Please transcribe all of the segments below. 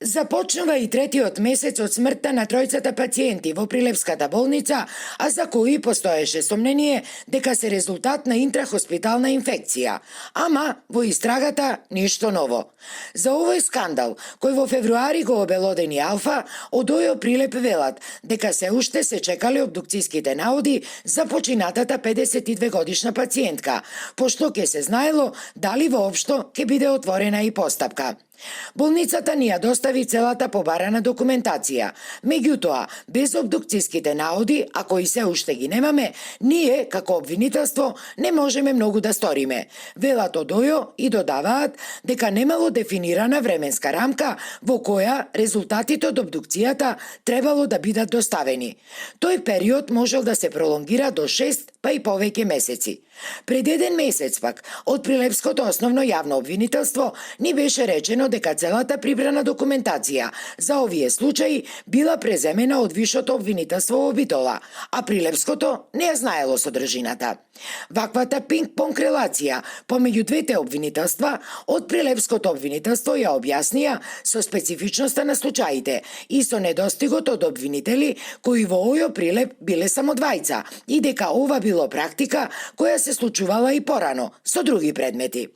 Започнува и третиот месец од смртта на тројцата пациенти во Прилепската болница, а за кои постоеше сомнение дека се резултат на интрахоспитална инфекција. Ама во истрагата ништо ново. За овој скандал, кој во февруари го обелодени Алфа, од ОЈО Прилеп велат дека се уште се чекали обдукцијските наоди за починатата 52 годишна пациентка, пошто ќе се знаело дали воопшто ќе биде отворена и постапка. Болницата ни ја достави целата побарана документација. Меѓутоа, без обдукцијските наоди, а кои се уште ги немаме, ние, како обвинителство, не можеме многу да сториме. Велат од ОЈО и додаваат дека немало дефинирана временска рамка во која резултатите од обдукцијата требало да бидат доставени. Тој период можел да се пролонгира до 6 па и повеќе месеци. Пред еден месец пак, од Прилепското основно јавно обвинителство ни беше речено дека целата прибрана документација за овие случаи била преземена од Вишото обвинителство во Битола, а Прилепското не ја знаело содржината. Ваквата пинг-понг релација помеѓу двете обвинителства од Прилепското обвинителство ја објаснија со специфичноста на случаите и со недостигот од обвинители кои во ОЈО Прилеп биле само двајца и дека ова било практика која се случувала и порано со други предмети.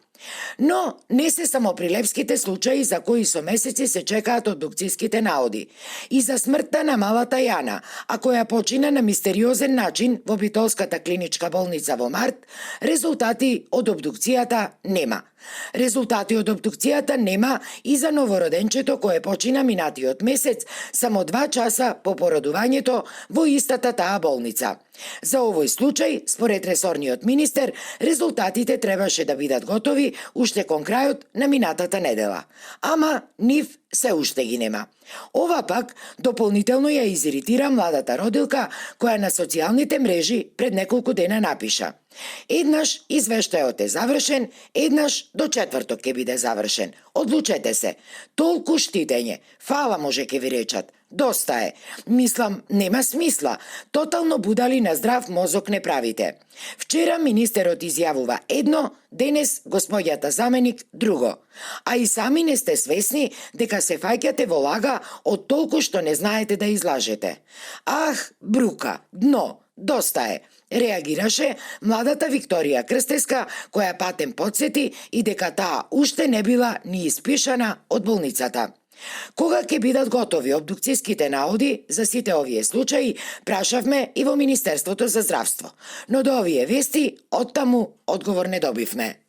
Но не се само прилепските случаи за кои со месеци се чекаат обдукцијските наоди. И за смртта на малата Јана, а која почина на мистериозен начин во Битолската клиничка болница во март, резултати од обдукцијата нема. Резултати од обдукцијата нема и за новороденчето кое почина минатиот месец, само 2 часа по породувањето во истата таа болница. За овој случај, според ресорниот министер, резултатите требаше да бидат готови уште кон крајот на минатата недела. Ама нив се уште ги нема. Ова пак дополнително ја изиритира младата родилка која на социјалните мрежи пред неколку дена напиша: еднаш извештајот е завршен, еднаш до четврток ќе биде завршен. Одлучете се. Толку штитење. Фала може ке ви речат. Доста е. Мислам, нема смисла. Тотално будали на здрав мозок не правите. Вчера министерот изјавува едно, денес господјата заменик друго. А и сами не сте свесни дека се фаќате во лага од толку што не знаете да излажете. Ах, брука, дно, доста е. Реагираше младата Викторија Крстеска, која патем подсети и дека таа уште не била ни испишана од болницата. Кога ќе бидат готови обдукцијските наоди за сите овие случаи, прашавме и во Министерството за здравство, но до овие вести оттаму одговор не добивме.